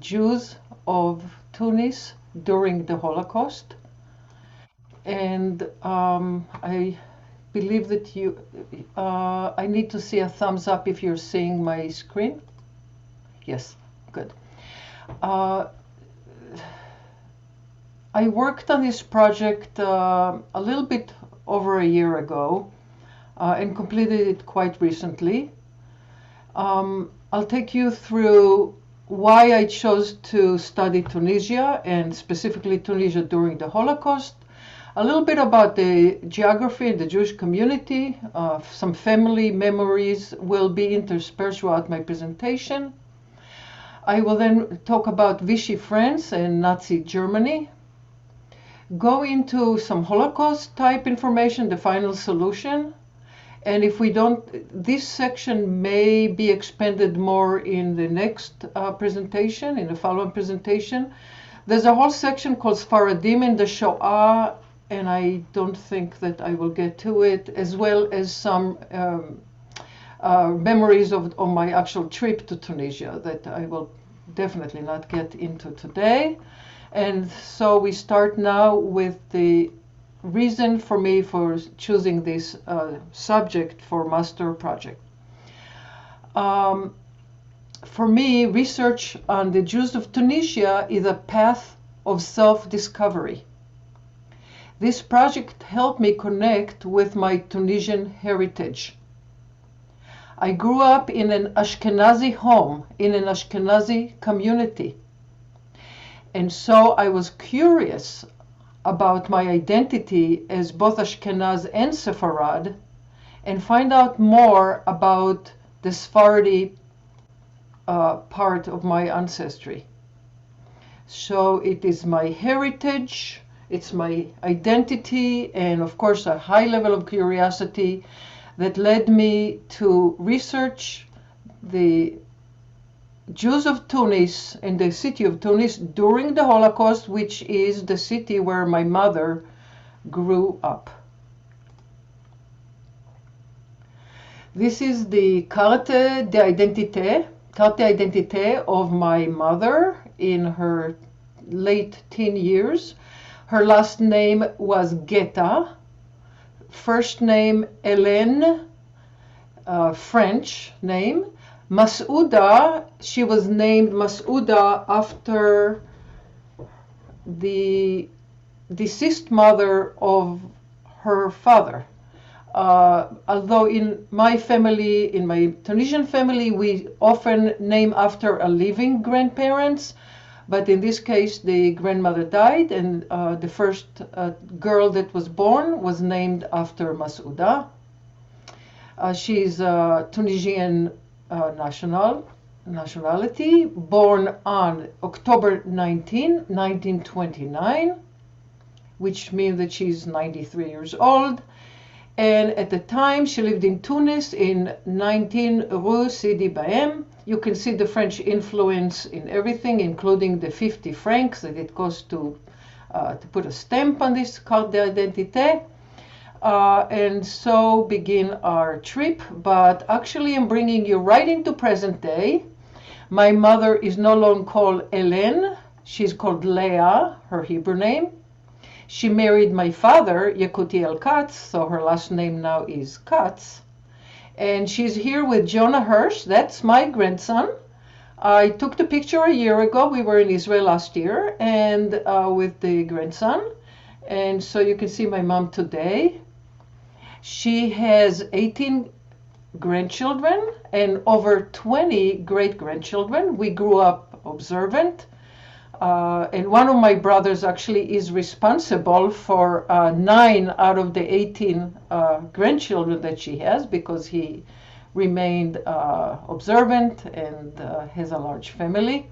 Jews of Tunis during the Holocaust. And I believe that I need to see a thumbs up if you're seeing my screen. Yes, good. I worked on this project a little bit over a year ago and completed it quite recently. I'll take you through why I chose to study Tunisia, and specifically Tunisia during the Holocaust, a little bit about the geography and the Jewish community. Some family memories will be interspersed throughout my presentation. I will then talk about Vichy France and Nazi Germany, go into some Holocaust type information, the final solution. And if we don't, this section may be expanded more in the next presentation, in the following presentation. There's a whole section called Sfaradim in the Shoah, and I don't think that I will get to it, as well as some memories of my actual trip to Tunisia that I will definitely not get into today. And so we start now with the reason for me for choosing this subject for master project. For me, research on the Jews of Tunisia is a path of self-discovery. This project helped me connect with my Tunisian heritage. I grew up in an Ashkenazi home, in an Ashkenazi community. And so I was curious about my identity as both Ashkenaz and Sepharad, and find out more about the Sephardi part of my ancestry. So it is my heritage, it's my identity, and of course a high level of curiosity that led me to research the Jews of Tunis in the city of Tunis during the Holocaust, which is the city where my mother grew up. This is the carte d'identité of my mother in her late teen years. Her last name was Guetta, first name Hélène, French name. Masouda, she was named Masouda after the deceased mother of her father. Although in my family, in my Tunisian family, we often name after a living grandparents, but in this case the grandmother died, and the first girl that was born was named after Masouda. She's Tunisian nationality, born on October 19, 1929, which means that she's 93 years old. And at the time, she lived in Tunis in 19 Rue Sidi Bahem. You can see the French influence in everything, including the 50 francs that it costs to put a stamp on this carte d'identité. And so begin our trip, but actually I'm bringing you right into present day. My mother is no longer called Hélène, she's called Leah, her Hebrew name. She married my father, Yekutiel Katz, so her last name now is Katz. And she's here with Jonah Hirsch, that's my grandson. I took the picture a year ago, we were in Israel last year, and with the grandson. And so you can see my mom today. She has 18 grandchildren and over 20 great-grandchildren. We grew up observant. And one of my brothers actually is responsible for 9 out of the 18 grandchildren that she has, because he remained observant and has a large family.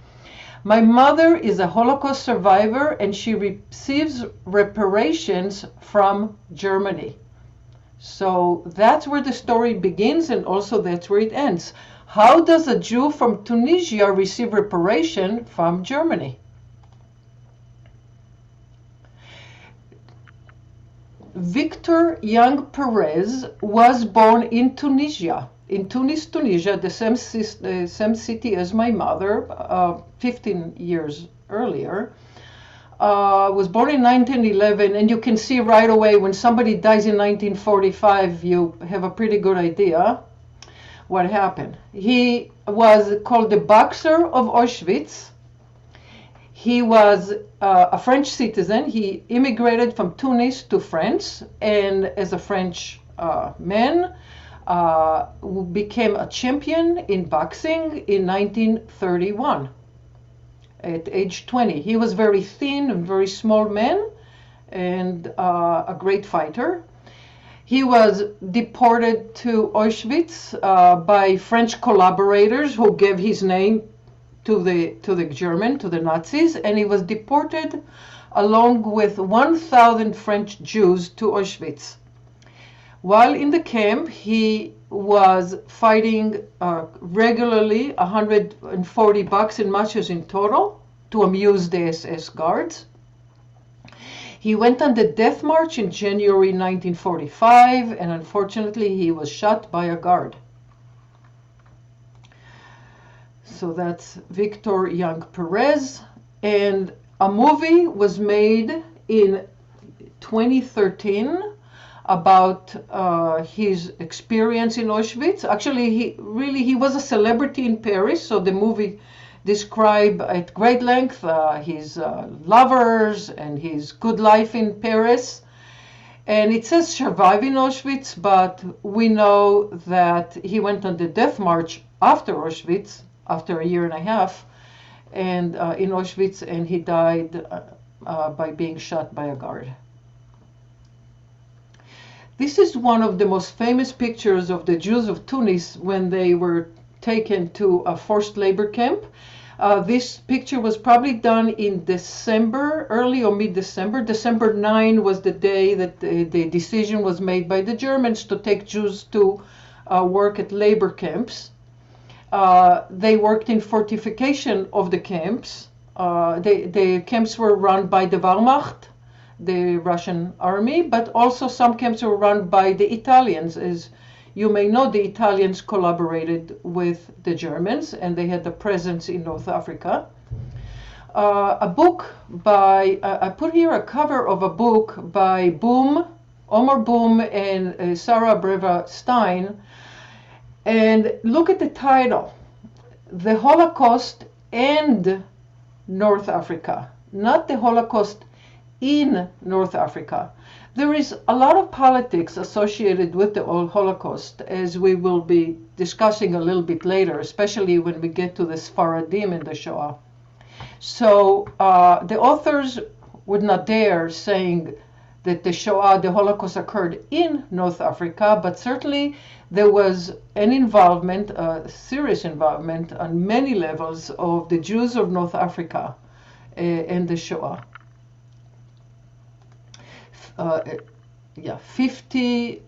My mother is a Holocaust survivor, and she receives reparations from Germany. So that's where the story begins, and also that's where it ends. How does a Jew from Tunisia receive reparation from Germany? Victor Young Perez was born in Tunisia in Tunis, Tunisia, the same city as my mother, 15 years earlier. Was born in 1911, and you can see right away when somebody dies in 1945, you have a pretty good idea what happened. He was called the Boxer of Auschwitz. He was a French citizen. He immigrated from Tunis to France, and as a French man, became a champion in boxing in 1931 at age 20. He was very thin and very small man, and a great fighter. He was deported to Auschwitz by French collaborators who gave his name to the Nazis, and he was deported along with 1,000 French Jews to Auschwitz. While in the camp, he was fighting regularly 140 boxing matches in total to amuse the SS guards. He went on the death march in January 1945, and unfortunately he was shot by a guard. So that's Victor Young Perez, and a movie was made in 2013 about his experience in Auschwitz. Actually, he was a celebrity in Paris, so the movie describes at great length his lovers and his good life in Paris. And it says surviving Auschwitz, but we know that he went on the death march after Auschwitz, after a year and a half, and in Auschwitz, and he died by being shot by a guard. This is one of the most famous pictures of the Jews of Tunis when they were taken to a forced labor camp. This picture was probably done in December, early or mid-December. December 9 was the day that the decision was made by the Germans to take Jews to work at labor camps. They worked in fortification of the camps. The camps were run by the Wehrmacht, the Russian army, but also some camps were run by the Italians. As you may know, the Italians collaborated with the Germans, and they had a presence in North Africa. A book by, I put here a cover of a book by Omar Boom and Sarah Breva Stein, and look at the title, The Holocaust and North Africa, not the Holocaust in North Africa. There is a lot of politics associated with the Holocaust, as we will be discussing a little bit later, especially when we get to the Sfaradim in the Shoah. So the authors would not dare saying that the Shoah, the Holocaust, occurred in North Africa, but certainly there was an involvement, a serious involvement on many levels of the Jews of North Africa in the Shoah. 50,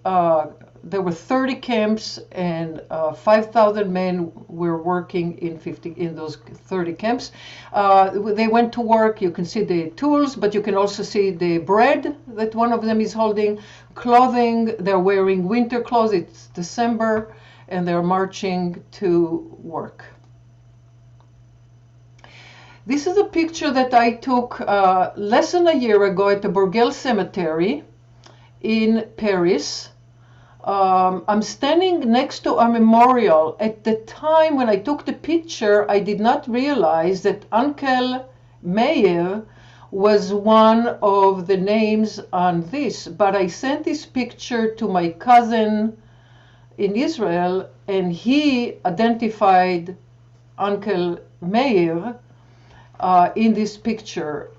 there were 30 camps, and 5,000 men were working in those 30 camps. They went to work. You can see the tools, but you can also see the bread that one of them is holding, clothing. They're wearing winter clothes. It's December, and they're marching to work. This is a picture that I took less than a year ago at the Bourgel Cemetery in Paris. I'm standing next to a memorial. At the time when I took the picture, I did not realize that Uncle Meir was one of the names on this, but I sent this picture to my cousin in Israel, and he identified Uncle Meir in this picture.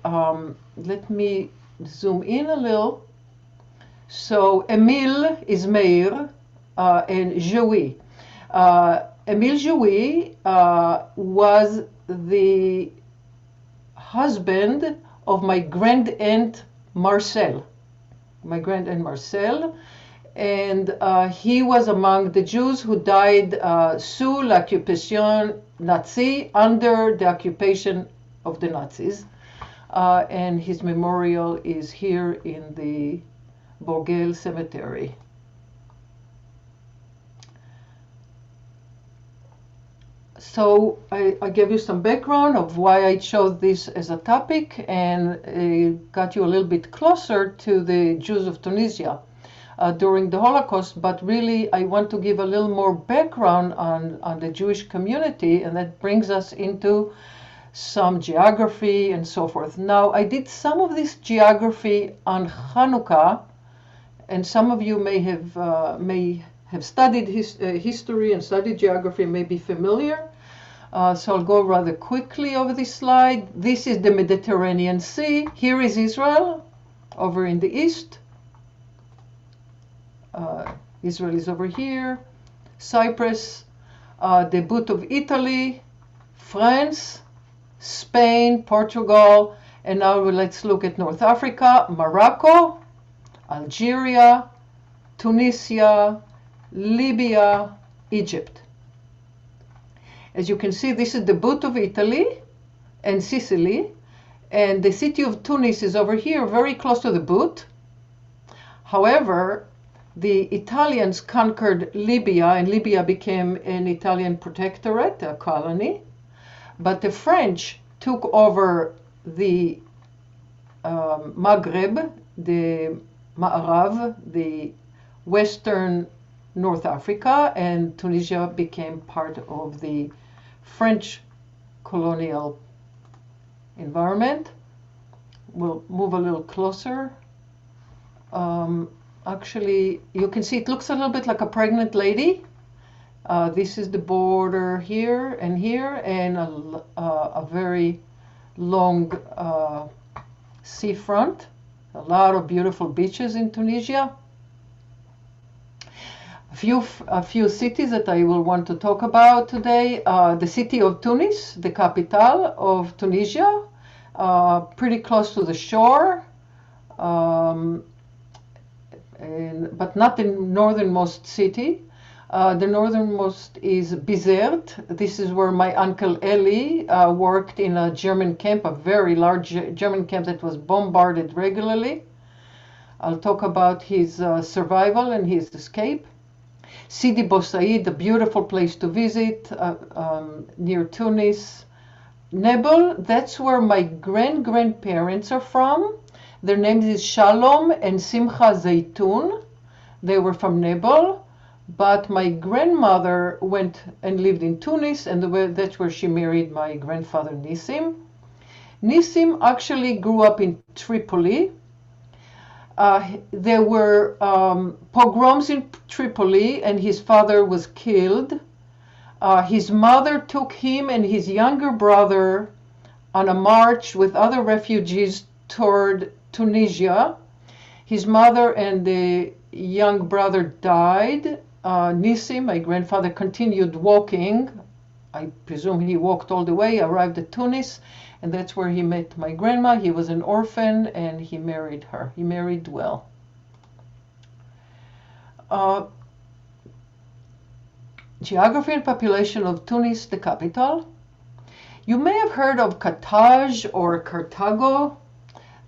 Let me zoom in a little. So Emile is Meir, and Jouy. Emile Jouy was the husband of my grand-aunt Marcel. And he was among the Jews who died sous l'occupation Nazi, under the occupation of the Nazis. And his memorial is here in the Bourgel Cemetery. So I gave you some background of why I chose this as a topic, and got you a little bit closer to the Jews of Tunisia during the Holocaust. But really, I want to give a little more background on the Jewish community, and that brings us into some geography and so forth. Now, I did some of this geography on Hanukkah, and some of you may have studied history and studied geography, may be familiar. So I'll go rather quickly over this slide. This is the Mediterranean Sea. Here is Israel, over in the east. Israel is over here. Cyprus, the boot of Italy, France, Spain, Portugal, and now let's look at North Africa, Morocco, Algeria, Tunisia, Libya, Egypt. As you can see, this is the boot of Italy and Sicily, and the city of Tunis is over here, very close to the boot. However, the Italians conquered Libya, and Libya became an Italian protectorate, a colony. But the French took over the Maghreb, the Ma'arav, the western North Africa, and Tunisia became part of the French colonial environment. We'll move a little closer. Actually, you can see it looks a little bit like a pregnant lady. This is the border here, and a very long seafront. A lot of beautiful beaches in Tunisia. A few cities that I will want to talk about today. The city of Tunis, the capital of Tunisia, pretty close to the shore, but not the northernmost city. The northernmost is Bizerte. This is where my uncle Eli worked in a German camp, a very large German camp that was bombarded regularly. I'll talk about his survival and his escape. Sidi Bou Said, a beautiful place to visit near Tunis. Nebel, that's where my grandparents are from. Their names is Shalom and Simcha Zaytun. They were from Nebel, but my grandmother went and lived in Tunis, and that's where she married my grandfather Nissim. Nissim actually grew up in Tripoli. There were pogroms in Tripoli, and his father was killed. His mother took him and his younger brother on a march with other refugees toward Tunisia. His mother and the young brother died. Nissim, my grandfather, continued walking. I presume he walked all the way, arrived at Tunis, and that's where he met my grandma. He was an orphan, and he married her. He married well. Geography and population of Tunis, the capital. You may have heard of Carthage or Carthago,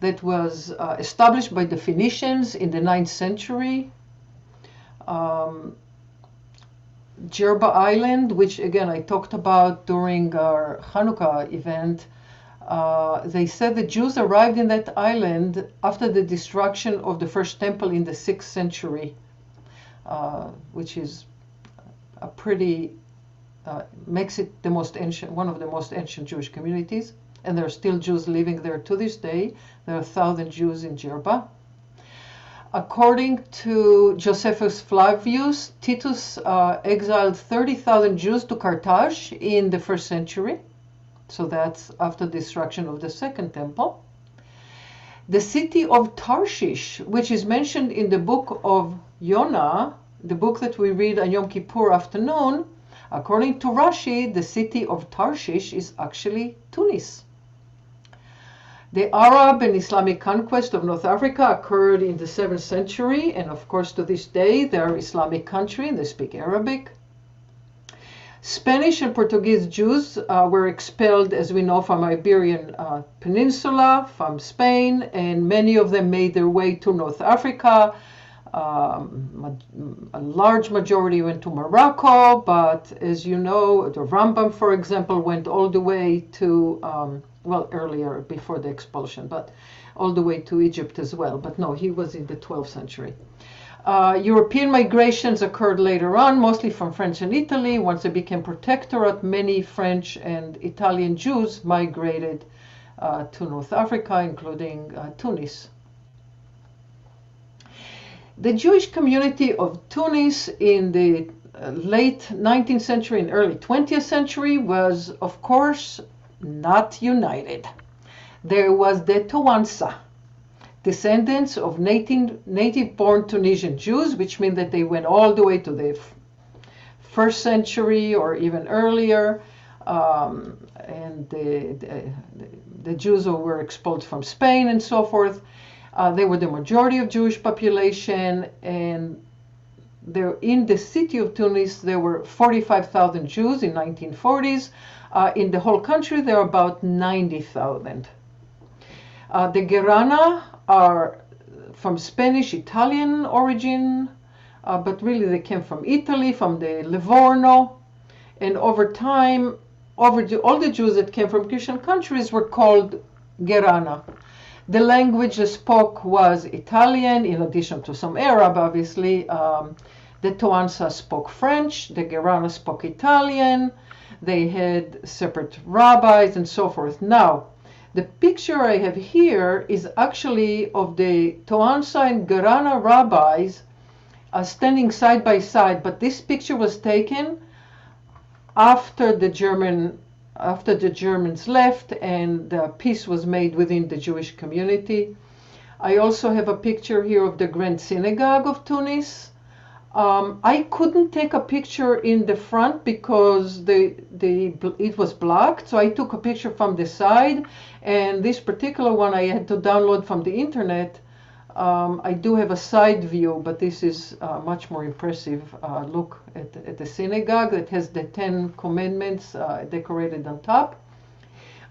that was established by the Phoenicians in the 9th century. Jerba Island, which again I talked about during our Hanukkah event, they said the Jews arrived in that island after the destruction of the first temple in the 6th century, which is a pretty, makes it the most ancient, one of the most ancient Jewish communities, and there are still Jews living there to this day. There are 1,000 Jews in Jerba. According to Josephus Flavius, Titus exiled 30,000 Jews to Carthage in the 1st century. So that's after the destruction of the Second Temple. The city of Tarshish, which is mentioned in the book of Yonah, the book that we read on Yom Kippur afternoon, according to Rashi, the city of Tarshish is actually Tunis. The Arab and Islamic conquest of North Africa occurred in the 7th century, and of course to this day they are Islamic country and they speak Arabic. Spanish and Portuguese Jews were expelled, as we know, from Iberian Peninsula, from Spain, and many of them made their way to North Africa, A large majority went to Morocco, but as you know, the Rambam, for example, went all the way to, well, earlier, before the expulsion, but all the way to Egypt as well. But no, he was in the 12th century. European migrations occurred later on, mostly from France and Italy. Once they became protectorate, many French and Italian Jews migrated to North Africa, including Tunis. The Jewish community of Tunis in the late 19th century and early 20th century was, of course, not united. There was the Toansa, descendants of native-born Tunisian Jews, which means that they went all the way to the 1st century or even earlier, and the Jews who were expelled from Spain and so forth. They were the majority of Jewish population, and there in the city of Tunis there were 45,000 Jews in 1940s. In the whole country there are about 90,000. The Gerana are from Spanish, Italian origin, but really they came from Italy, from the Livorno, and over time, all the Jews that came from Christian countries were called Gerana. The language they spoke was Italian, in addition to some Arab, obviously. The Toansa spoke French, the Gerana spoke Italian, they had separate rabbis and so forth. Now, the picture I have here is actually of the Toansa and Gerana rabbis standing side by side, but this picture was taken after the Germans left and peace was made within the Jewish community. I also have a picture here of the Grand Synagogue of Tunis. I couldn't take a picture in the front because it was blocked, so I took a picture from the side, and this particular one I had to download from the internet. I do have a side view, but this is much more impressive look at the synagogue that has the 10 commandments decorated on top.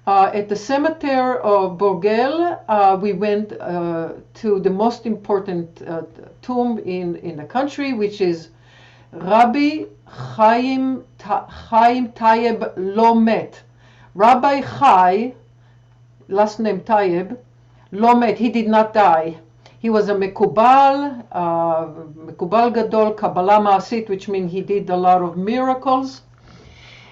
At the cemetery of Borgel, we went to the most important tomb in the country, which is Rabbi Chaim Tayeb Lomet. Rabbi Chai, last name Tayeb, Lomet, he did not die. He was a Mekubal Gadol, Kabbalah Ma'asit, which means he did a lot of miracles.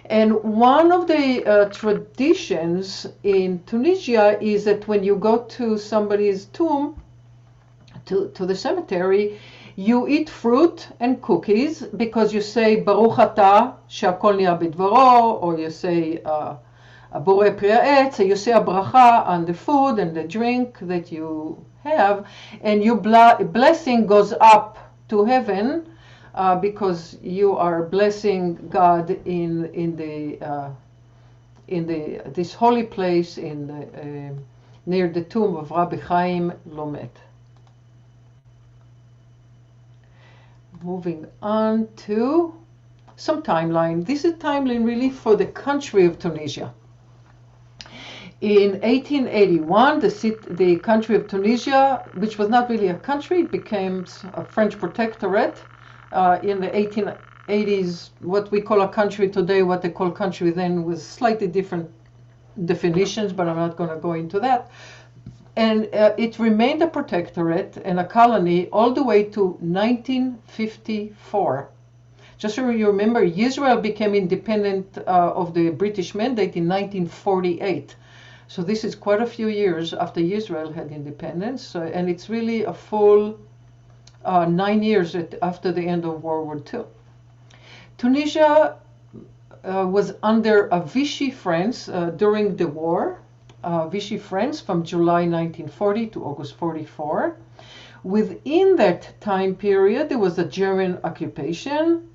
And one of the traditions in Tunisia is that when you go to somebody's tomb, to the cemetery, you eat fruit and cookies because you say Baruch Atah she'akol niya bidvaro, or you say Borei Pri Ha'etz, so you say a bracha on the food and the drink that you have, and your blessing goes up to heaven. Because you are blessing God in this holy place near the tomb of Rabbi Chaim Lomet. Moving on to some timeline. This is timeline really for the country of Tunisia. In 1881, the country of Tunisia, which was not really a country, became a French protectorate. In the 1880s, what we call a country today, what they call country then, was slightly different definitions, but I'm not going to go into that. And it remained a protectorate and a colony all the way to 1954. Just so you remember, Israel became independent of the British Mandate in 1948. So this is quite a few years after Israel had independence, and it's really a full 9 years after the end of World War II. Tunisia was under a Vichy France during the war, Vichy France from July 1940 to August 44. Within that time period, there was a German occupation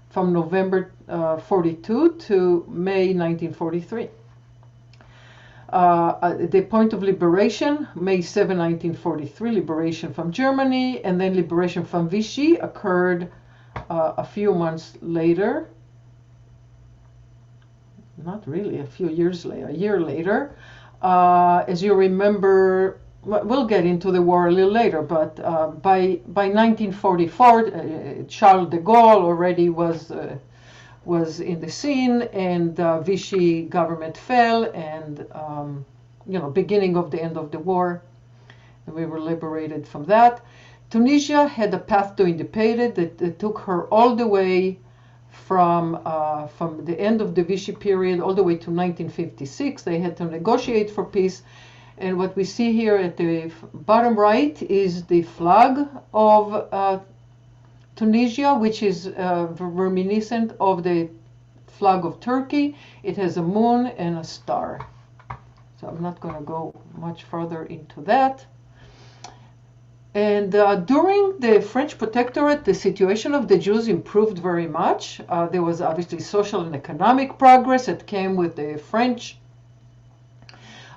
from November 42 to May 1943. The point of liberation, May 7, 1943, liberation from Germany, and then liberation from Vichy occurred a few months later. Not really, a few years later, a year later. As you remember, we'll get into the war a little later, but by 1944, Charles de Gaulle already was in the scene, and Vichy government fell, and beginning of the end of the war, and we were liberated from that. Tunisia had a path to independence that took her all the way from the end of the Vichy period all the way to 1956. They had to negotiate for peace. And what we see here at the bottom right is the flag of Tunisia, which is reminiscent of the flag of Turkey. It has a moon and a star. So I'm not going to go much further into that. And during the French protectorate, the situation of the Jews improved very much. There was obviously social and economic progress that came with the French.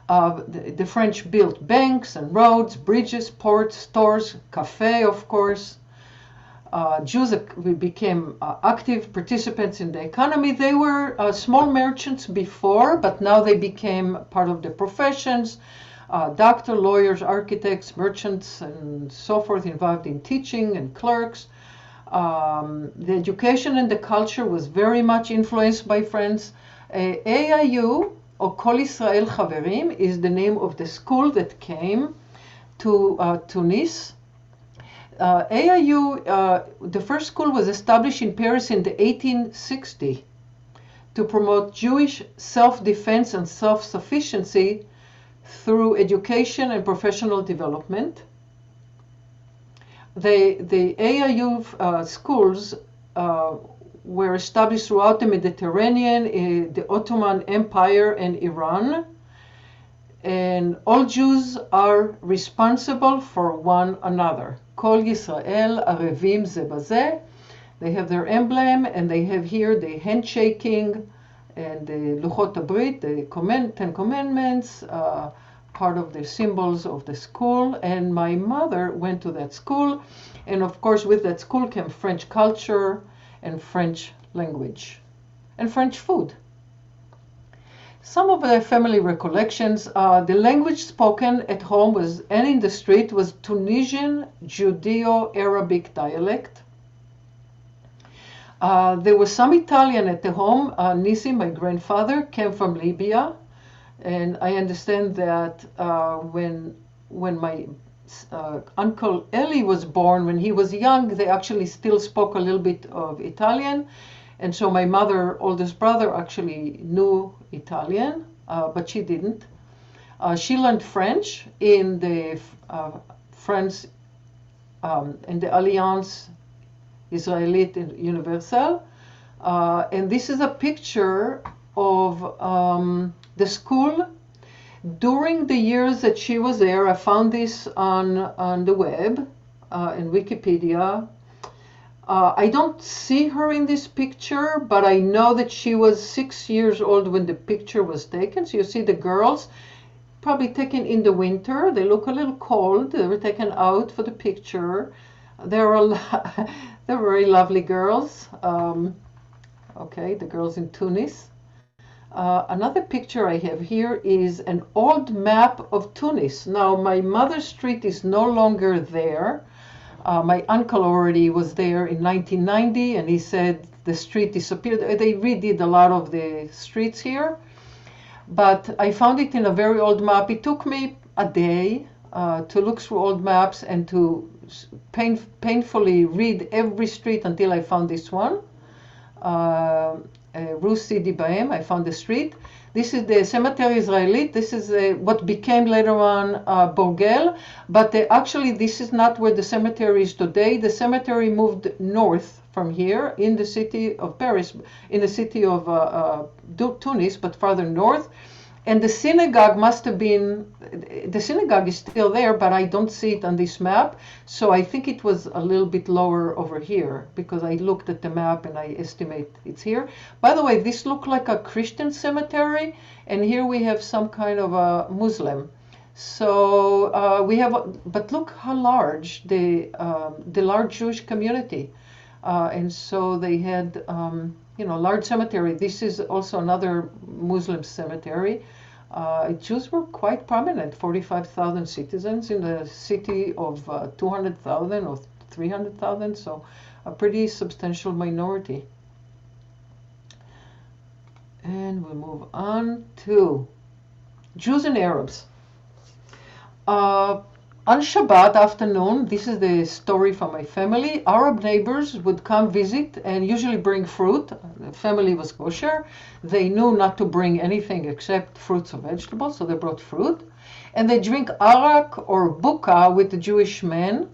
The French built banks and roads, bridges, ports, stores, cafe, of course. Jews became active participants in the economy. They were small merchants before, but now they became part of the professions. Doctors, lawyers, architects, merchants, and so forth involved in teaching, and clerks. The education and the culture was very much influenced by France. AIU, or Kol Israel Chaverim, is the name of the school that came to Tunis. AIU, the first school was established in Paris in the 1860 to promote Jewish self-defense and self-sufficiency through education and professional development. The AIU schools were established throughout the Mediterranean, the Ottoman Empire, and Iran. And all Jews are responsible for one another. Kol Yisrael Arevim Ze Bazeh. They have their emblem, and they have here the handshaking and the Luchot HaBrit, the Ten Commandments, part of the symbols of the school. And my mother went to that school, and of course with that school came French culture and French language and French food. Some of the family recollections, the language spoken at home and in the street was Tunisian Judeo-Arabic dialect. There was some Italian at the home. Nisi, my grandfather, came from Libya, and I understand that when my Uncle Eli was born, when he was young, they actually still spoke a little bit of Italian, and so my mother, oldest brother, actually knew Italian, but she didn't. She learned French in the France in the Alliance Israelite and Universelle, and this is a picture of the school during the years that she was there. I found this on the web, in Wikipedia. I don't see her in this picture, but I know that she was 6 years old when the picture was taken. So you see the girls, probably taken in the winter. They look a little cold. They were taken out for the picture. They're very lovely girls. Okay, the girls in Tunis. Another picture I have here is an old map of Tunis. Now, my mother's street is no longer there. My uncle already was there in 1990, and he said the street disappeared. They redid a lot of the streets here, but I found it in a very old map. It took me a day to look through old maps and to painfully read every street until I found this one. Rue Sidi Baem, I found the street. This is the Cemetery Israelite. This is what became later on Borgel, but actually this is not where the cemetery is today. The cemetery moved north from here in the city of Paris, in the city of Tunis, but farther north. And the synagogue must have been, the synagogue is still there, but I don't see it on this map. So I think it was a little bit lower over here, because I looked at the map and I estimate it's here. By the way, this looked like a Christian cemetery, and here we have some kind of a Muslim. So we have, but look how large the large Jewish community. And so they had, large cemetery. This is also another Muslim cemetery. Jews were quite prominent, 45,000 citizens in a city of 200,000 or 300,000, so a pretty substantial minority. And we'll move on to Jews and Arabs. On Shabbat afternoon, this is the story from my family, Arab neighbors would come visit and usually bring fruit. The family was kosher. They knew not to bring anything except fruits or vegetables, so they brought fruit. And they drink arak or buka with the Jewish men.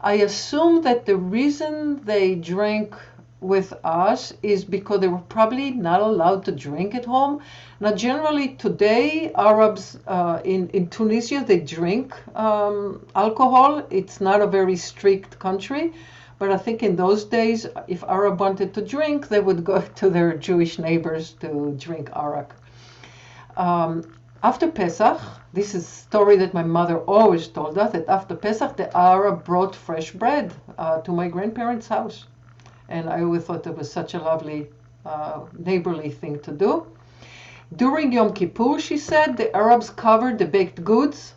I assume that the reason they drank with us is because they were probably not allowed to drink at home. Now, generally today, Arabs in Tunisia, they drink alcohol. It's not a very strict country, but I think in those days, if Arab wanted to drink, they would go to their Jewish neighbors to drink arak. After Pesach, this is a story that my mother always told us, that after Pesach, the Arab brought fresh bread to my grandparents' house. And I always thought it was such a lovely neighborly thing to do. During Yom Kippur, she said, the Arabs covered the baked goods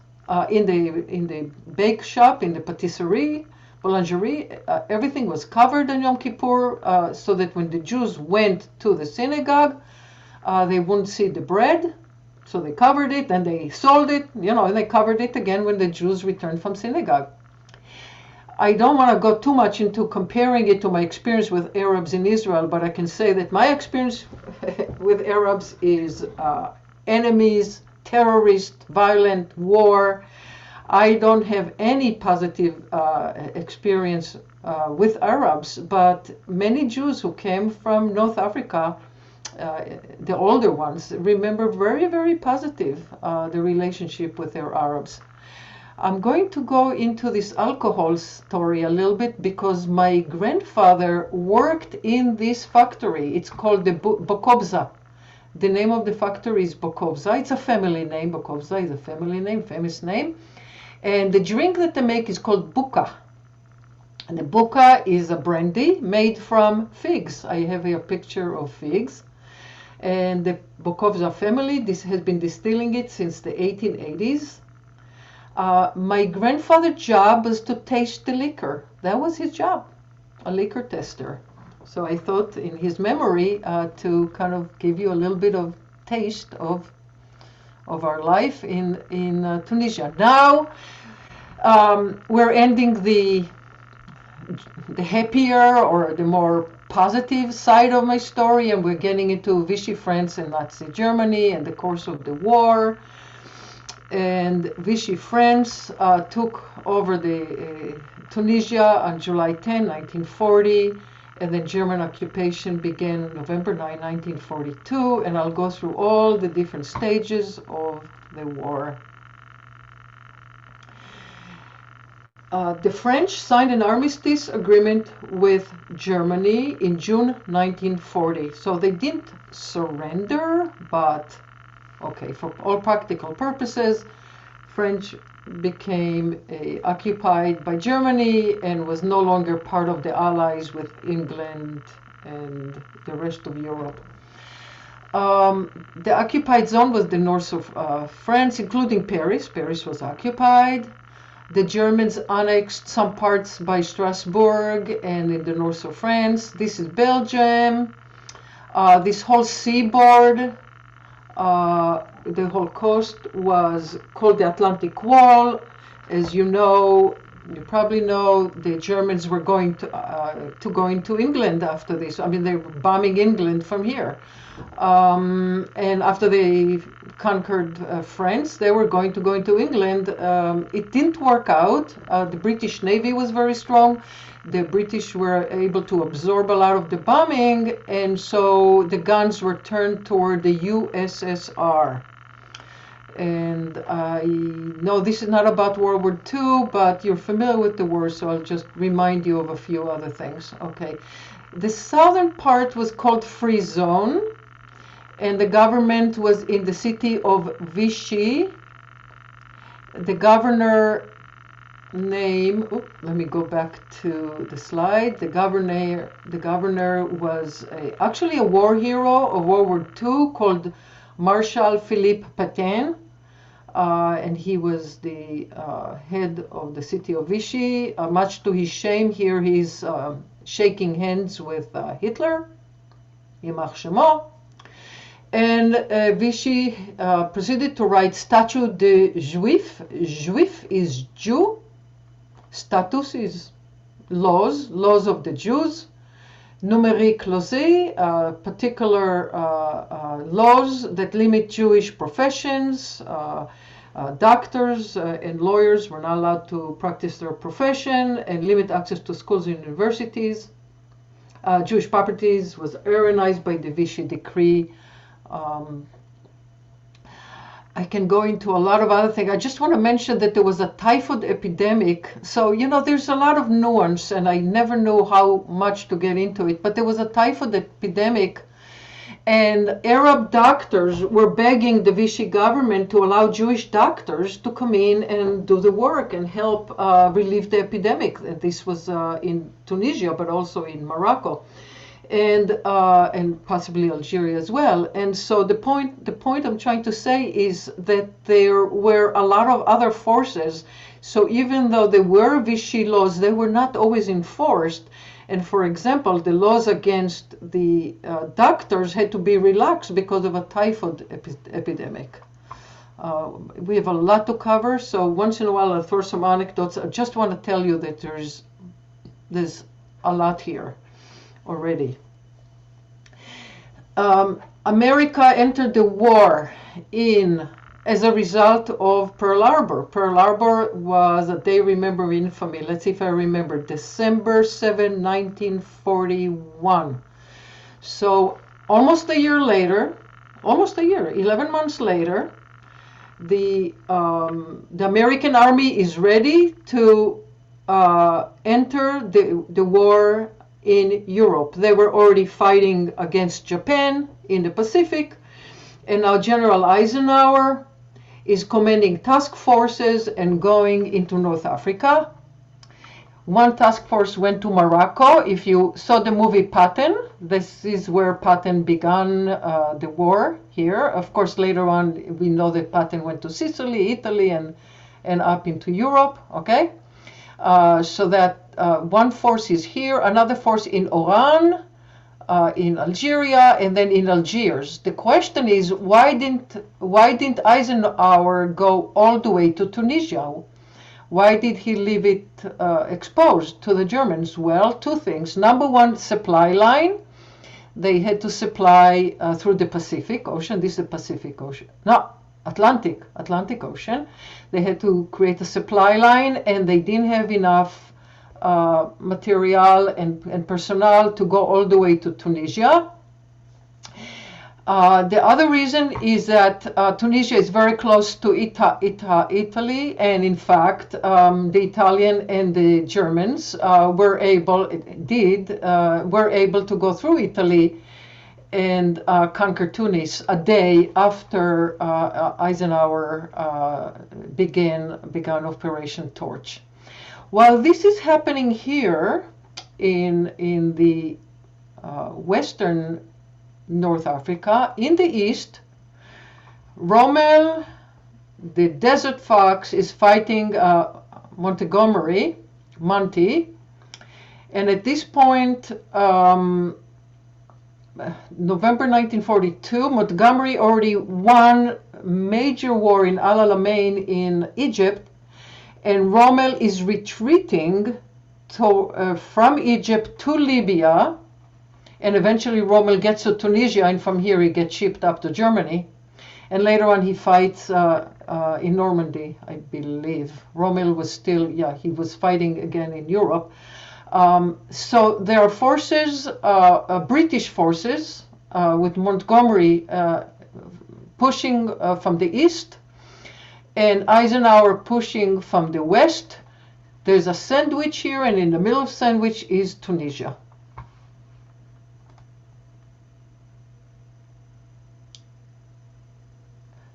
in the bake shop, in the patisserie, boulangerie. Everything was covered on Yom Kippur so that when the Jews went to the synagogue, they wouldn't see the bread. So they covered it and they sold it, and they covered it again when the Jews returned from synagogue. I don't want to go too much into comparing it to my experience with Arabs in Israel, but I can say that my experience with Arabs is enemies, terrorist, violent, war. I don't have any positive experience with Arabs, but many Jews who came from North Africa, the older ones, remember very, very positive the relationship with their Arabs. I'm going to go into this alcohol story a little bit because my grandfather worked in this factory. It's called the Bokobza. The name of the factory is Bokobza. It's a family name. Bokobza is a family name, famous name. And the drink that they make is called buka. And the buka is a brandy made from figs. I have here a picture of figs. And the Bokobza family, this has been distilling it since the 1880s. My grandfather's job was to taste the liquor. That was his job, a liquor tester. So I thought in his memory to kind of give you a little bit of taste of our life in Tunisia. Now we're ending the happier or the more positive side of my story, and we're getting into Vichy France and Nazi Germany and the course of the war. And Vichy France took over the Tunisia on July 10, 1940, and then German occupation began November 9, 1942, and I'll go through all the different stages of the war. The French signed an armistice agreement with Germany in June 1940. So they didn't surrender, but okay, for all practical purposes, French became occupied by Germany and was no longer part of the Allies with England and the rest of Europe. The occupied zone was the north of France, including Paris. Paris was occupied. The Germans annexed some parts by Strasbourg and in the north of France. This is Belgium. This whole seaboard, the whole coast was called the Atlantic Wall. As you know, you probably know, the Germans were going to go into England after this. I mean, they were bombing England from here. And after they conquered France, they were going to go into England. It didn't work out. The British Navy was very strong. The British were able to absorb a lot of the bombing, and so the guns were turned toward the USSR. And I know this is not about World War II, but you're familiar with the war, so I'll just remind you of a few other things. Okay. The southern part was called Free Zone, and the government was in the city of Vichy. The governor name, let me go back to the slide. The governor was actually a war hero of World War II called Marshal Philippe Pétain, and he was the head of the city of Vichy. Much to his shame, here he's shaking hands with Hitler, Yimach Shemo. And Vichy proceeded to write Statut de Juif. Juif is Jew. Status is laws of the Jews. Numérique clause, particular laws that limit Jewish professions. Doctors and lawyers were not allowed to practice their profession, and limit access to schools and universities. Jewish properties was Aaronized by the Vichy decree. I can go into a lot of other things. I just want to mention that there was a typhoid epidemic. So, there's a lot of nuance, and I never know how much to get into it. But there was a typhoid epidemic, and Arab doctors were begging the Vichy government to allow Jewish doctors to come in and do the work and help relieve the epidemic. This was in Tunisia, but also in Morocco. And possibly Algeria as well. And so the point I'm trying to say is that there were a lot of other forces. So even though there were Vichy laws, they were not always enforced. And for example, the laws against the doctors had to be relaxed because of a typhoid epidemic. We have a lot to cover, so once in a while I'll throw some anecdotes. I just want to tell you that there's a lot here already. America entered the war as a result of Pearl Harbor. Pearl Harbor was a day remembered in infamy. Let's see if I remember. December 7, 1941. So almost a year later, 11 months later, the American army is ready to enter the war in Europe. They were already fighting against Japan in the Pacific, and now General Eisenhower is commanding task forces and going into North Africa. One task force went to Morocco. If you saw the movie Patton, this is where Patton began the war here. Of course, later on, we know that Patton went to Sicily, Italy, and up into Europe, okay? So that one force is here, another force in Oran, in Algeria, and then in Algiers. The question is, why didn't Eisenhower go all the way to Tunisia? Why did he leave it exposed to the Germans? Well, two things. Number one, supply line. They had to supply through the Pacific Ocean. This is the Pacific Ocean. No, Atlantic Ocean. They had to create a supply line, and they didn't have enough material and personnel to go all the way to Tunisia. The other reason is that Tunisia is very close to Italy, and in fact, the Italian and the Germans were able to go through Italy and conquer Tunis a day after Eisenhower began Operation Torch. While this is happening here in the western North Africa, in the east, Rommel, the Desert Fox, is fighting Monty, and at this point, November 1942, Montgomery already won major war in Al Alamein in Egypt, and Rommel is retreating from Egypt to Libya, and eventually Rommel gets to Tunisia, and from here he gets shipped up to Germany, and later on he fights in Normandy, I believe. Rommel was still, he was fighting again in Europe. So there are forces, British forces, with Montgomery pushing from the east, and Eisenhower pushing from the west. There's a sandwich here, and in the middle of the sandwich is Tunisia.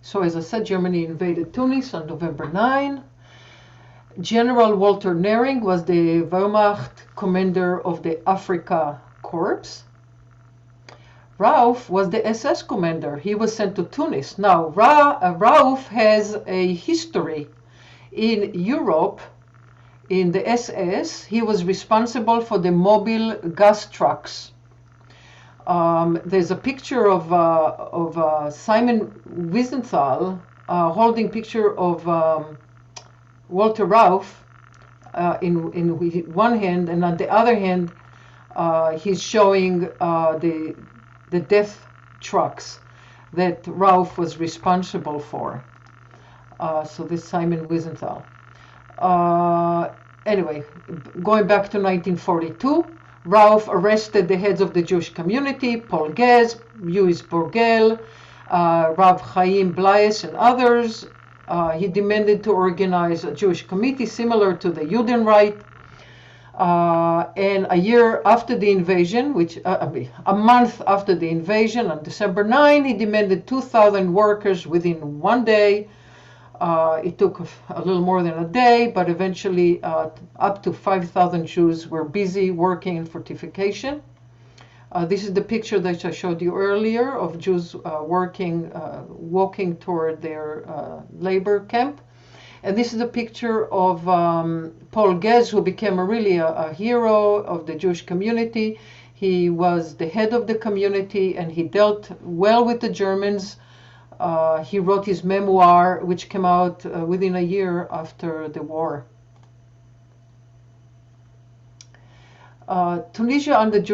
So as I said, Germany invaded Tunis on November 9. General Walter Nering was the Wehrmacht commander of the Afrika Corps. Rodeph was the SS commander. He was sent to Tunis. Now, Rodeph has a history in Europe. In the SS, he was responsible for the mobile gas trucks. There's a picture of Simon Wiesenthal holding picture of Walter Rodeph in one hand, and on the other hand, he's showing the death trucks that Rodeph was responsible for. So this Simon Wiesenthal. Anyway, going back to 1942, Rodeph arrested the heads of the Jewish community, Paul Gez, Louis Bourgel, Rav Chaim Blais, and others. He demanded to organize a Jewish committee similar to the Judenreich. And a year after the invasion, a month after the invasion, on December 9, he demanded 2,000 workers within one day. It took a little more than a day, but eventually up to 5,000 Jews were busy working in fortification. This is the picture that I showed you earlier of Jews walking toward their labor camp. And this is a picture of Paul Gez, who became really a hero of the Jewish community. He was the head of the community, and he dealt well with the Germans. He wrote his memoir, which came out within a year after the war. Tunisia under the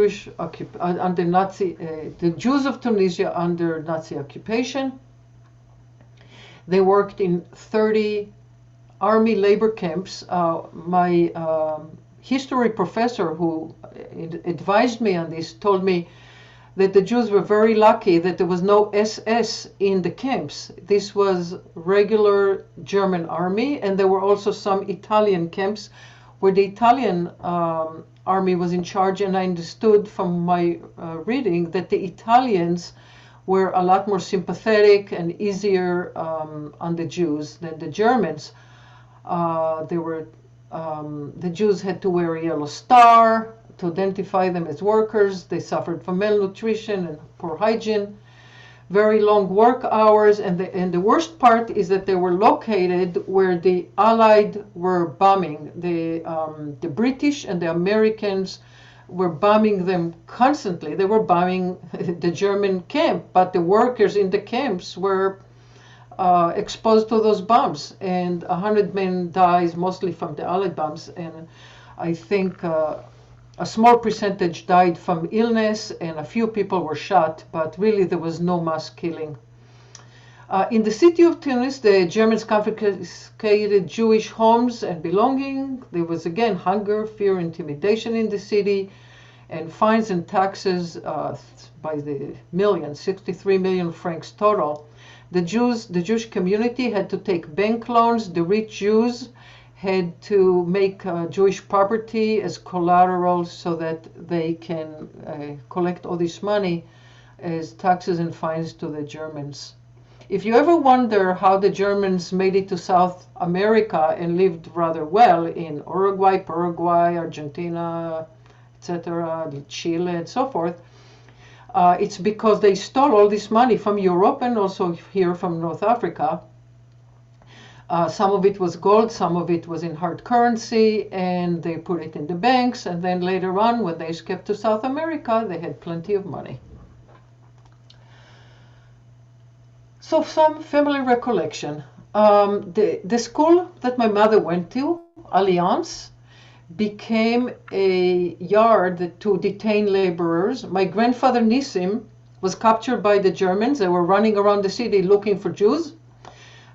Jews of Tunisia under Nazi occupation. They worked in 30 army labor camps. My history professor who advised me on this told me that the Jews were very lucky that there was no SS in the camps. This was regular German army, and there were also some Italian camps where the Italian army was in charge, and I understood from my reading that the Italians were a lot more sympathetic and easier on the Jews than the Germans. The Jews had to wear a yellow star to identify them as workers. They suffered from malnutrition and poor hygiene, very long work hours, and the worst part is that they were located where the Allied were bombing. The British and the Americans were bombing them constantly. They were bombing the German camp, but the workers in the camps were exposed to those bombs, and 100 men died mostly from the Allied bombs, and I think a small percentage died from illness, and a few people were shot, but really there was no mass killing. In the city of Tunis, the Germans confiscated Jewish homes and belongings. There was again hunger, fear, intimidation in the city, and fines and taxes by the millions, 63 million francs total. The Jewish community had to take bank loans. The rich Jews had to make Jewish property as collateral so that they can collect all this money as taxes and fines to the Germans. If you ever wonder how the Germans made it to South America and lived rather well in Uruguay, Paraguay, Argentina, etc., Chile, and so forth, it's because they stole all this money from Europe and also here from North Africa. Some of it was gold, some of it was in hard currency, and they put it in the banks, and then later on, when they escaped to South America, they had plenty of money. So some family recollection. The school that my mother went to, Alliance, became a yard to detain laborers. My grandfather Nissim was captured by the Germans. They were running around the city looking for Jews.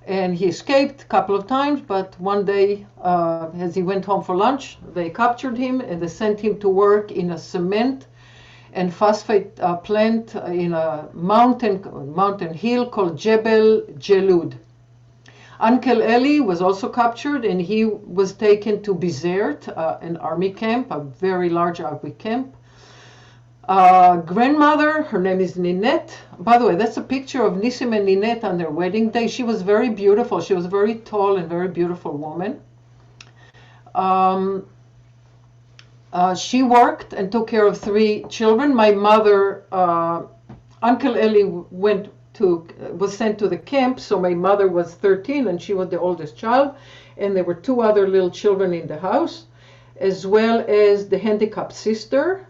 And he escaped a couple of times, but one day, as he went home for lunch, they captured him and they sent him to work in a cement and phosphate plant in a mountain hill called Jebel Jelud. Uncle Eli was also captured, and he was taken to Bizerte, an army camp, a very large army camp. Grandmother, her name is Ninette. By the way, that's a picture of Nissim and Ninette on their wedding day. She was very beautiful. She was a very tall and very beautiful woman. She worked and took care of 3 children. My mother Uncle Eli was sent to the camp. So my mother was 13 and she was the oldest child, and there were two other little children in the house, as well as the handicapped sister,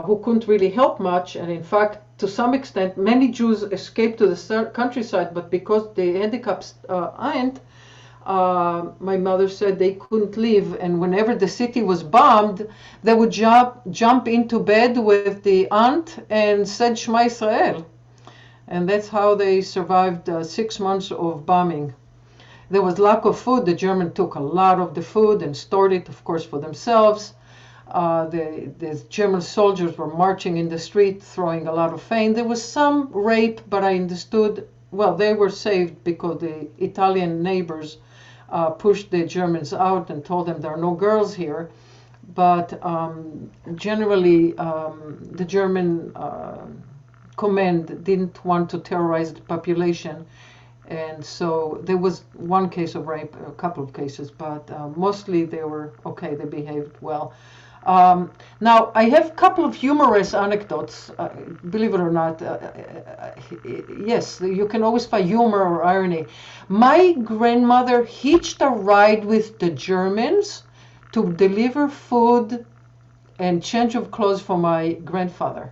who couldn't really help much. And in fact, to some extent, many Jews escaped to the countryside, but because the handicapped aunt, my mother said they couldn't leave, and whenever the city was bombed, they would jump into bed with the aunt and said Shema Israel. And that's how they survived 6 months of bombing. There was lack of food. The Germans took a lot of the food and stored it, of course, for themselves. The German soldiers were marching in the street, throwing a lot of pain. There was some rape, but I understood, well, they were saved because the Italian neighbors pushed the Germans out and told them there are no girls here. But generally, the German command didn't want to terrorize the population. And so there was one case of rape, a couple of cases, but mostly they were okay, they behaved well. Now, I have a couple of humorous anecdotes, believe it or not. Yes, you can always find humor or irony. My grandmother hitched a ride with the Germans to deliver food and change of clothes for my grandfather.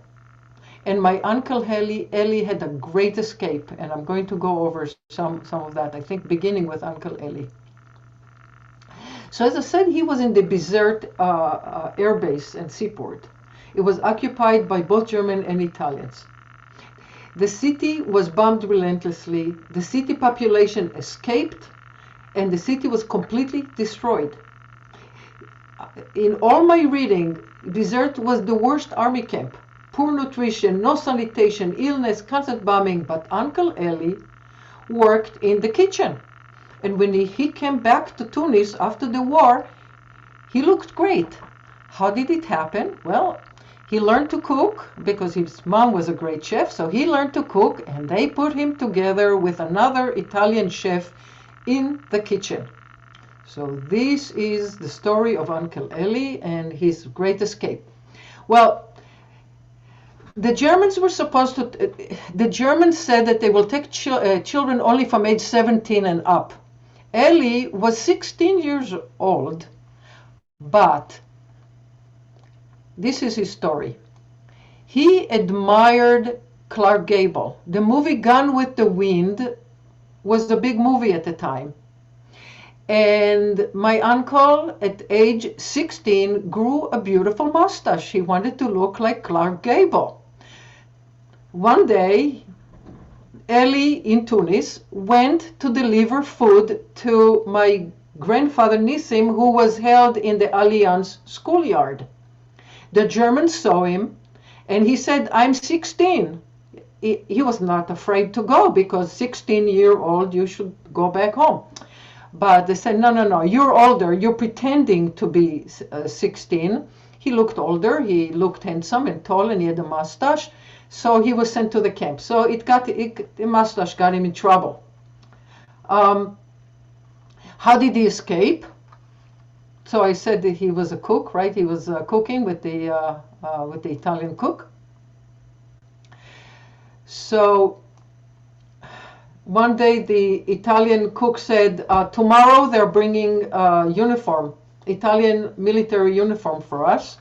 And my Uncle Eli had a great escape, and I'm going to go over some of that, I think, beginning with Uncle Eli. So as I said, he was in the Bizerte air base and seaport. It was occupied by both German and Italians. The city was bombed relentlessly. The city population escaped, and the city was completely destroyed. In all my reading, Bizerte was the worst army camp. Poor nutrition, no sanitation, illness, constant bombing, but Uncle Eli worked in the kitchen. And when he came back to Tunis after the war, he looked great. How did it happen? Well, he learned to cook because his mom was a great chef, so he learned to cook, and they put him together with another Italian chef in the kitchen. So this is the story of Uncle Eli and his great escape. Well, the Germans said that they will take children only from age 17 and up. Eli was 16 years old, but this is his story. He admired Clark Gable. The movie Gone with the Wind was a big movie at the time. And my uncle, at age 16, grew a beautiful mustache. He wanted to look like Clark Gable. One day, Eli in Tunis went to deliver food to my grandfather Nissim, who was held in the Allianz schoolyard. The Germans saw him, and he said, "I'm 16. He was not afraid to go because 16-year-old, you should go back home. But they said, no, you're older. You're pretending to be 16. He looked older. He looked handsome and tall, and he had a mustache. So he was sent to the camp. So the mustache got him in trouble. How did he escape? So I said that he was a cook, right? He was cooking with the Italian cook. So one day the Italian cook said, tomorrow they're bringing uniform, Italian military uniform for us.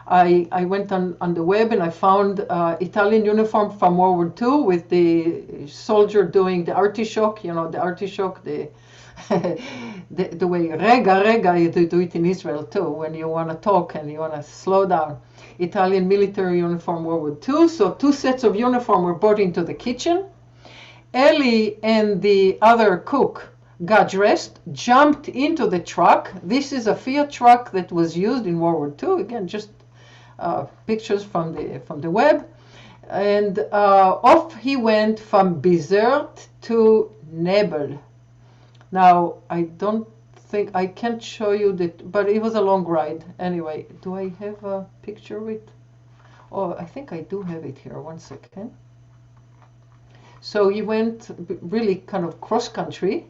I went on the web and I found Italian uniform from World War II with the soldier doing the artichoke, the artichoke, the way rega, you do it in Israel too, when you want to talk and you want to slow down. Italian military uniform, World War II. So 2 sets of uniform were brought into the kitchen. Eli and the other cook got dressed, jumped into the truck. This is a Fiat truck that was used in World War II. Again, just pictures from the web. And off he went from Bizerte to Nebel. Now, I don't think, I can't show you that, but it was a long ride. Anyway, do I have a picture of it? Oh, I think I do have it here. 1 second. So he went really kind of cross-country.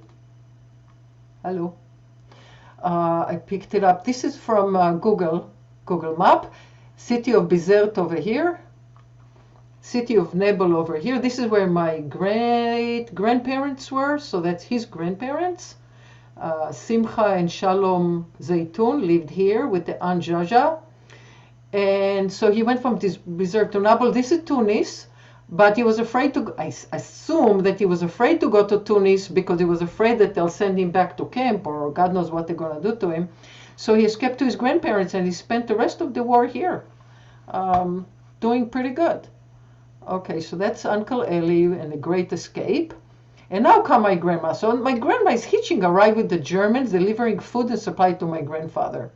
Hello. I picked it up. This is from Google Map. City of Bizerte over here. city of Nebel over here. This is where my great-grandparents were, so that's his grandparents. Simcha and Shalom Zaytun lived here with the Aunt Jaja. And so he went from this resort to Nebel. This is Tunis, but he was afraid to, I assume that he was afraid to go to Tunis because he was afraid that they'll send him back to camp or God knows what they're going to do to him. So he escaped to his grandparents and he spent the rest of the war here, doing pretty good. Okay, so that's Uncle Eli and the Great Escape. And now come my grandma. So my grandma is hitching a ride with the Germans, delivering food and supply to my grandfather.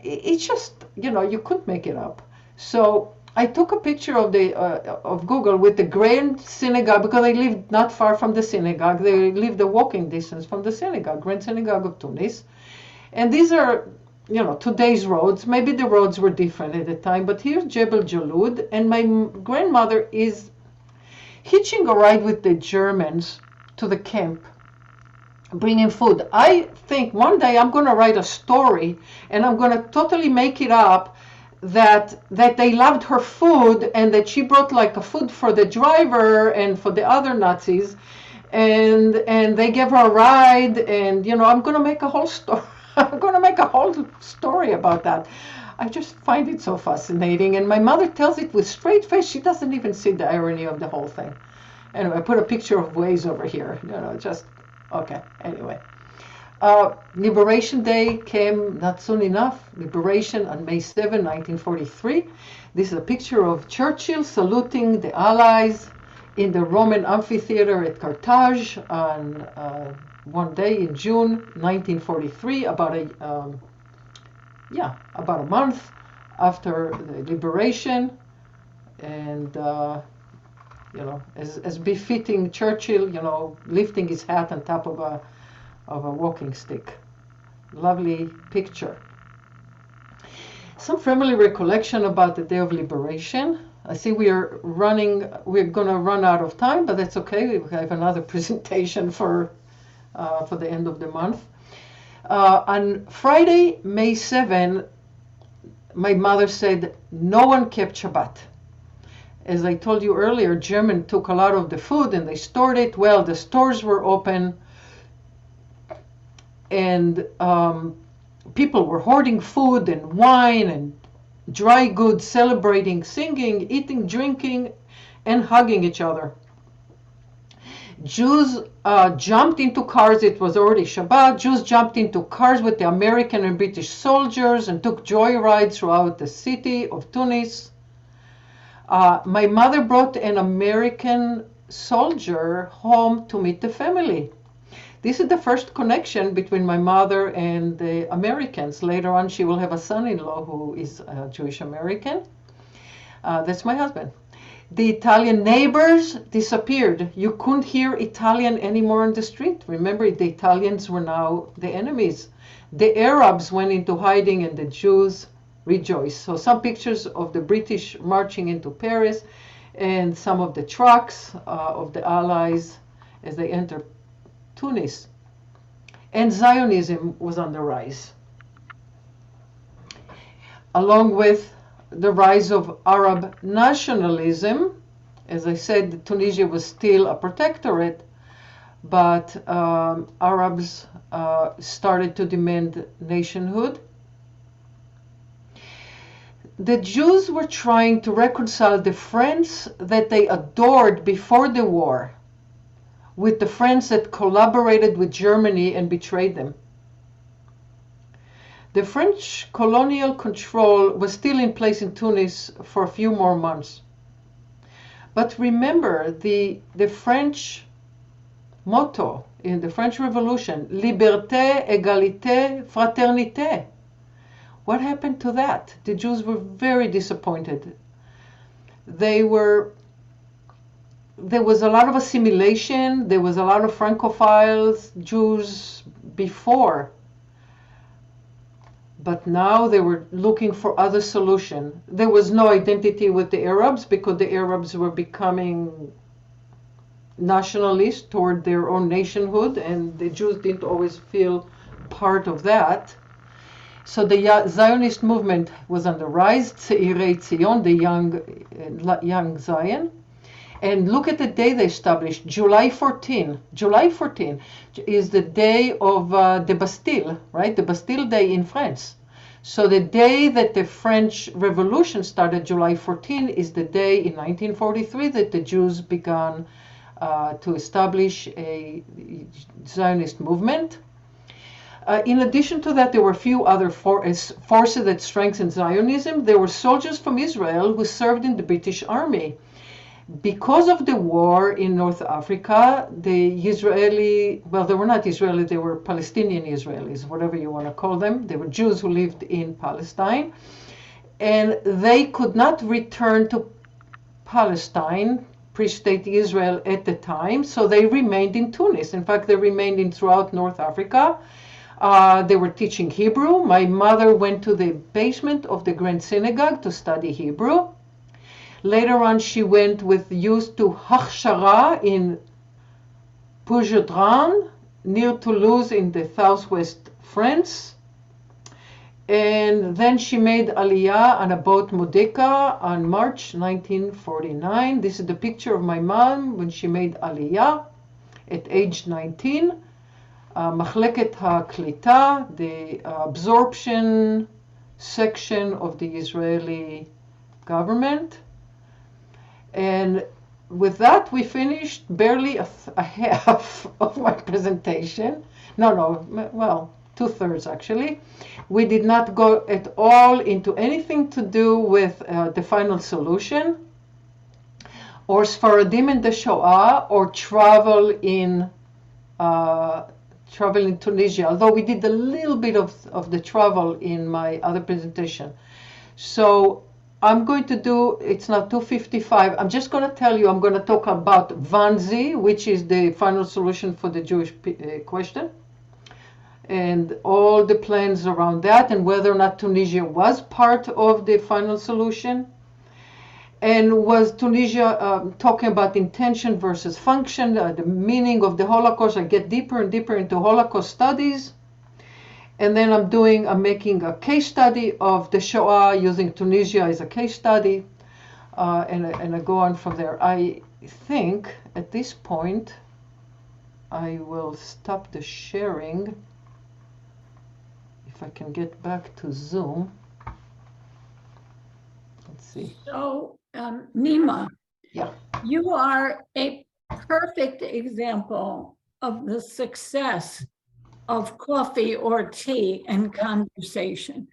It's just, you couldn't make it up. So I took a picture of Google with the Grand Synagogue, because I lived not far from the synagogue. They lived a walking distance from the synagogue, Grand Synagogue of Tunis. And these are, today's roads. Maybe the roads were different at the time, but here's Jebel Jalud, and my grandmother is hitching a ride with the Germans to the camp, bringing food. I think one day I'm going to write a story, and I'm going to totally make it up that they loved her food, and that she brought like a food for the driver and for the other Nazis, and they gave her a ride, and I'm going to make a whole story. I'm going to make a whole story about that. I just find it so fascinating. And my mother tells it with straight face. She doesn't even see the irony of the whole thing. Anyway, I put a picture of Waze over here. Just, okay. Anyway. Liberation Day came not soon enough. Liberation on May 7, 1943. This is a picture of Churchill saluting the Allies in the Roman amphitheater at Carthage on one day in June 1943, about a month after the liberation, and as befitting Churchill, lifting his hat on top of a walking stick. Lovely picture. Some family recollection about the day of liberation. I see we're going to run out of time, but that's okay. We have another presentation for the end of the month. On Friday, May 7, my mother said no one kept Shabbat. As I told you earlier, Germans took a lot of the food and they stored it. Well, the stores were open, and people were hoarding food and wine and dry goods, celebrating, singing, eating, drinking, and hugging each other. Jews jumped into cars. It was already Shabbat. Jews jumped into cars with the American and British soldiers and took joyrides throughout the city of Tunis. My mother brought an American soldier home to meet the family. This is the first connection between my mother and the Americans. Later on, she will have a son-in-law who is a Jewish American. That's my husband. The Italian neighbors disappeared. You couldn't hear Italian anymore on the street. Remember, the Italians were now the enemies. The Arabs went into hiding and the Jews rejoiced. So some pictures of the British marching into Paris and some of the trucks of the Allies as they enter Tunis. And Zionism was on the rise, along with the rise of Arab nationalism. As I said, Tunisia was still a protectorate, but Arabs started to demand nationhood. The Jews were trying to reconcile the friends that they adored before the war with the friends that collaborated with Germany and betrayed them. The French colonial control was still in place in Tunis for a few more months. But remember the French motto in the French Revolution, liberté, égalité, fraternité. What happened to that? The Jews were very disappointed. There was a lot of assimilation. There was a lot of Francophiles, Jews before. But now they were looking for other solution. There was no identity with the Arabs because the Arabs were becoming nationalist toward their own nationhood, and the Jews didn't always feel part of that. So the Zionist movement was on the rise, Tzeirei Zion, the young Zion. And look at the day they established, July 14. July 14 is the day of the Bastille, right? The Bastille Day in France. So the day that the French Revolution started, July 14, is the day in 1943 that the Jews began to establish a Zionist movement. In addition to that, there were a few other forces that strengthened Zionism. There were soldiers from Israel who served in the British Army. Because of the war in North Africa, the Israeli, well, they were not Israeli, they were Palestinian Israelis, whatever you want to call them. They were Jews who lived in Palestine. And they could not return to Palestine, pre-state Israel at the time, so they remained in Tunis. In fact, they remained throughout North Africa. They were teaching Hebrew. My mother went to the basement of the Grand Synagogue to study Hebrew. Later on, she went with youth to Hachshara in Pougetran, near Toulouse in the southwest France. And then she made Aliyah on a boat Mudeka on March 1949. This is the picture of my mom when she made Aliyah at age 19. Machleket HaKlita, the absorption section of the Israeli government. And with that, we finished barely a half of my presentation. Well, 2/3 actually. We did not go at all into anything to do with the final solution, or Sfaradim in the Shoah, or travel in Tunisia, although we did a little bit of the travel in my other presentation. So I'm going to do, it's now 2:55. I'm just going to tell you, I'm going to talk about Vanzi, which is the final solution for the Jewish question, and all the plans around that, and whether or not Tunisia was part of the final solution. And was Tunisia talking about intention versus function, the meaning of the Holocaust. I get deeper and deeper into Holocaust studies. And then I'm making a case study of the Shoah using Tunisia as a case study, and I go on from there. I think at this point I will stop the sharing if I can get back to Zoom. Let's see. So, Niema, yeah, you are a perfect example of the success of coffee or tea and conversation,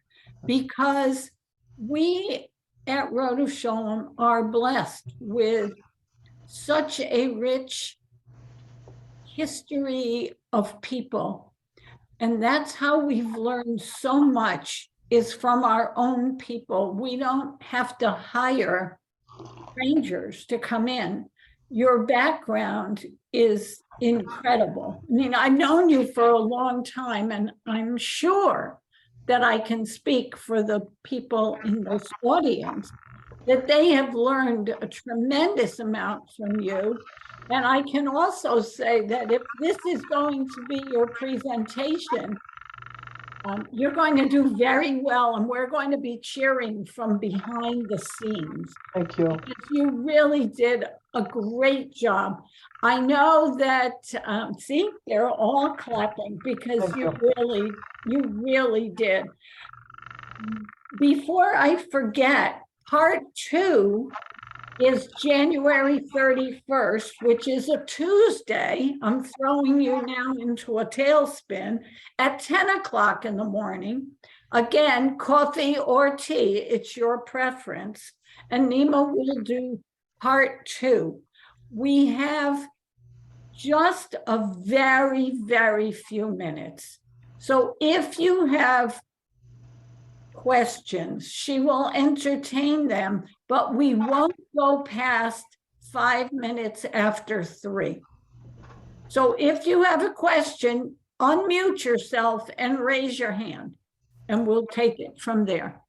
because we at Rodeph Sholom are blessed with such a rich history of people. And that's how we've learned so much, is from our own people. We don't have to hire strangers to come in. Your background is incredible. I mean, I've known you for a long time, and I'm sure that I can speak for the people in this audience that they have learned a tremendous amount from you. And I can also say that if this is going to be your presentation, you're going to do very well, and we're going to be cheering from behind the scenes. Thank you. Because you really did a great job. I know that, see, they're all clapping because you really did. Before I forget, part 2 is January 31st, which is a Tuesday. I'm throwing you now into a tailspin at 10 o'clock in the morning. Again, coffee or tea, it's your preference. And Niema will do part 2. We have just a very, very few minutes. So if you have questions, she will entertain them, but we won't go past 5 minutes after 3. So if you have a question, unmute yourself and raise your hand, and we'll take it from there.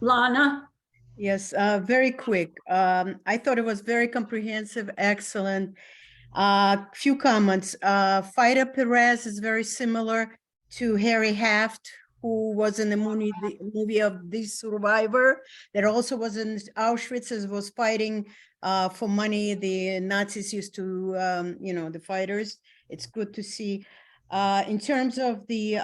Lana? Yes, very quick. I thought it was very comprehensive, excellent. Few comments. Faida Perez is very similar to Harry Haft, who was in the movie of The Survivor, that also was in Auschwitz, and was fighting for money. The Nazis used to, the fighters. It's good to see. In terms of the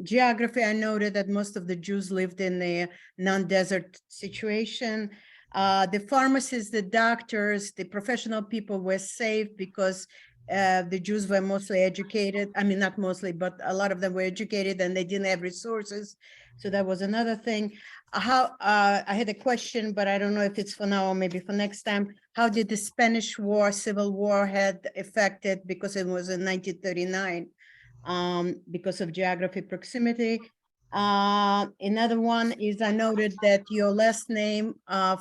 geography, I noted that most of the Jews lived in a non-desert situation. The pharmacists, the doctors, the professional people were safe because the Jews were mostly educated. I mean, not mostly, but a lot of them were educated and they didn't have resources. So that was another thing. I had a question, but I don't know if it's for now or maybe for next time. How did the Spanish War, Civil War had affected, because it was in 1939, because of geography proximity? Another one is I noted that your last name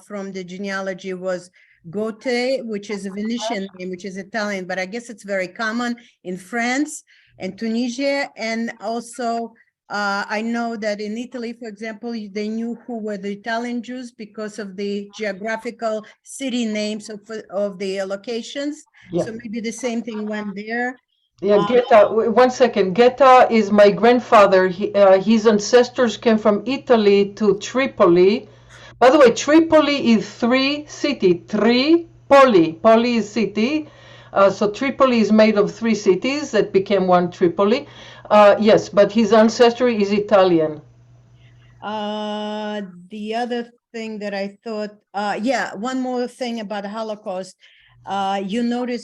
from the genealogy was Gautier, which is a Venetian name, which is Italian, but I guess it's very common in France and Tunisia. And also, I know that in Italy, for example, they knew who were the Italian Jews because of the geographical city names of the locations. Yeah. So maybe the same thing went there. Yeah, Geta, 1 second. Geta is my grandfather. His ancestors came from Italy to Tripoli. By the way, Tripoli is three city. Tripoli. Poli is city. So Tripoli is made of three cities that became one Tripoli. Yes, but his ancestry is Italian. The other thing that I thought, one more thing about the Holocaust. You noted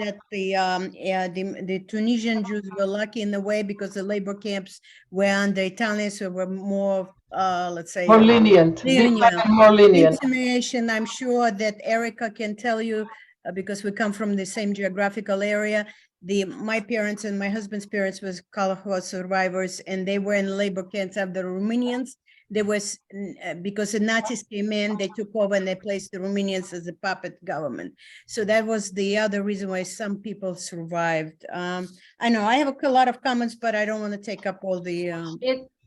that the Tunisian Jews were lucky in a way because the labor camps were under Italians, who were more, let's say, More lenient. More lenient. Information I'm sure that Erica can tell you, because we come from the same geographical area. My parents and my husband's parents was Holocaust survivors, and they were in labor camps of the Romanians. There was, because the Nazis came in, they took over and they placed the Romanians as a puppet government. So that was the other reason why some people survived. I know I have a lot of comments, but I don't want to take up all the.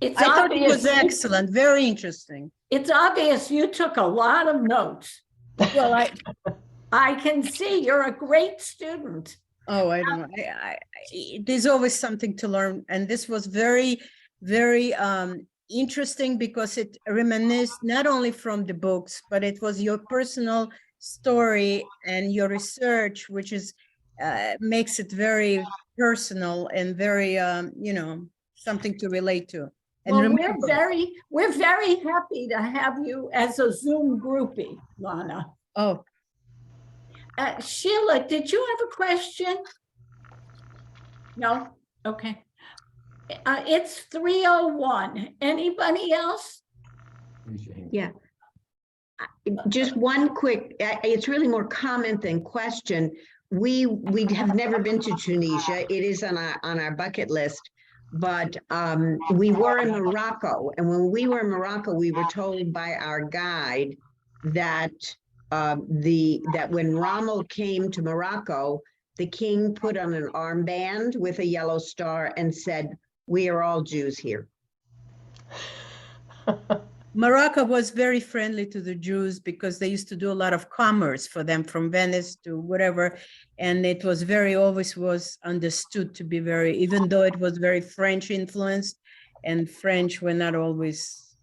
It's I thought it was obvious excellent, very interesting. It's obvious you took a lot of notes. Well, I can see you're a great student. Oh, I don't know. There's always something to learn. And this was very, very interesting because it reminisced not only from the books, but it was your personal story and your research, which is makes it very personal and very, something to relate to. And well, remember, we're very happy to have you as a Zoom groupie, Lana. Oh. Sheila, did you have a question? No? Okay. It's 3:01. Anybody else? Yeah. Just one quick, it's really more comment than question. We have never been to Tunisia. It is on our bucket list, but we were in Morocco. And when we were in Morocco, we were told by our guide that that when Rommel came to Morocco, the king put on an armband with a yellow star and said, "We are all Jews here." Morocco was very friendly to the Jews because they used to do a lot of commerce for them from Venice to whatever. And it was always was understood to be very, even though it was very French influenced, and French were not always.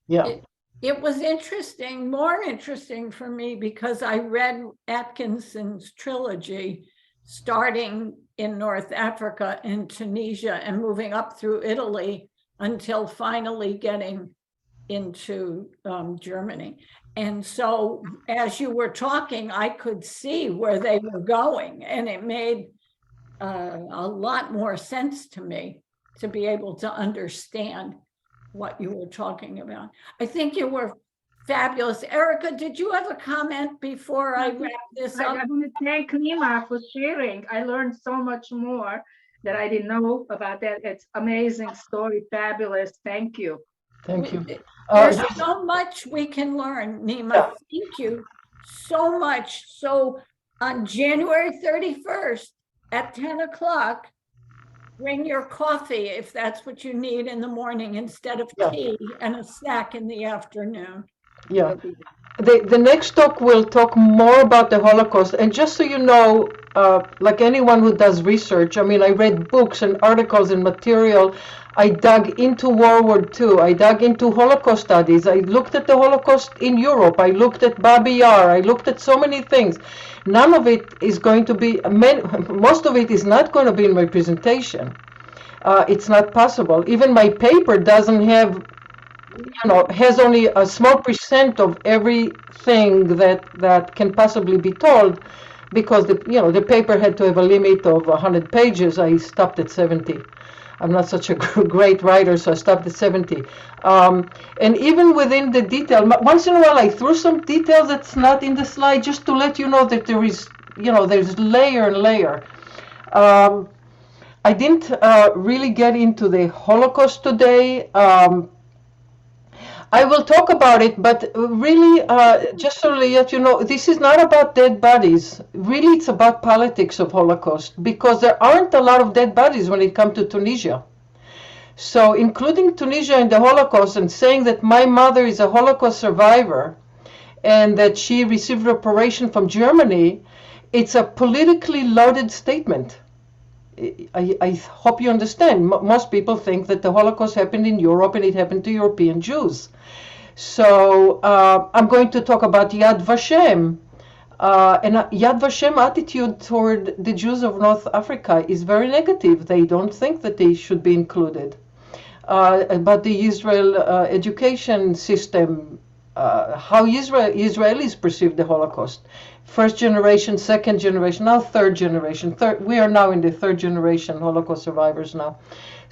Yeah. It was interesting, more interesting for me because I read Atkinson's trilogy starting in North Africa and Tunisia and moving up through Italy until finally getting into Germany. And so as you were talking, I could see where they were going, and it made a lot more sense to me to be able to understand what you were talking about. I think you were fabulous. Erica, did you have a comment before I wrap this up? I want to thank Niema for sharing. I learned so much more that I didn't know about that. It's amazing story, fabulous. Thank you. Thank you. There's so much we can learn, Niema. Thank you so much. So on January 31st at 10 o'clock, bring your coffee if that's what you need in the morning instead of tea and a snack in the afternoon. Yeah. The next talk will talk more about the Holocaust. And just so you know, like anyone who does research, I mean, I read books and articles and material. I dug into World War II. I dug into Holocaust studies. I looked at the Holocaust in Europe. I looked at Babi Yar. I looked at so many things. None of it is going to be, most of it is not going to be in my presentation. It's not possible. Even my paper doesn't have, has only a small percent of everything that can possibly be told, because the paper had to have a limit of 100 pages. I stopped at 70. I'm not such a great writer, so I stopped at 70. And even within the detail, once in a while I threw some detail that's not in the slide, just to let you know that there is, there's layer and layer. I didn't really get into the Holocaust today. I will talk about it, but really, just so that you know, this is not about dead bodies. Really, it's about politics of Holocaust, because there aren't a lot of dead bodies when it comes to Tunisia. So including Tunisia in the Holocaust and saying that my mother is a Holocaust survivor and that she received reparation from Germany, it's a politically loaded statement. I hope you understand. Most people think that the Holocaust happened in Europe and it happened to European Jews. So I'm going to talk about Yad Vashem. And Yad Vashem attitude toward the Jews of North Africa is very negative. They don't think that they should be included. About the Israel education system, how Israelis perceive the Holocaust. First generation, second generation, now third generation. We are now in the third generation Holocaust survivors now.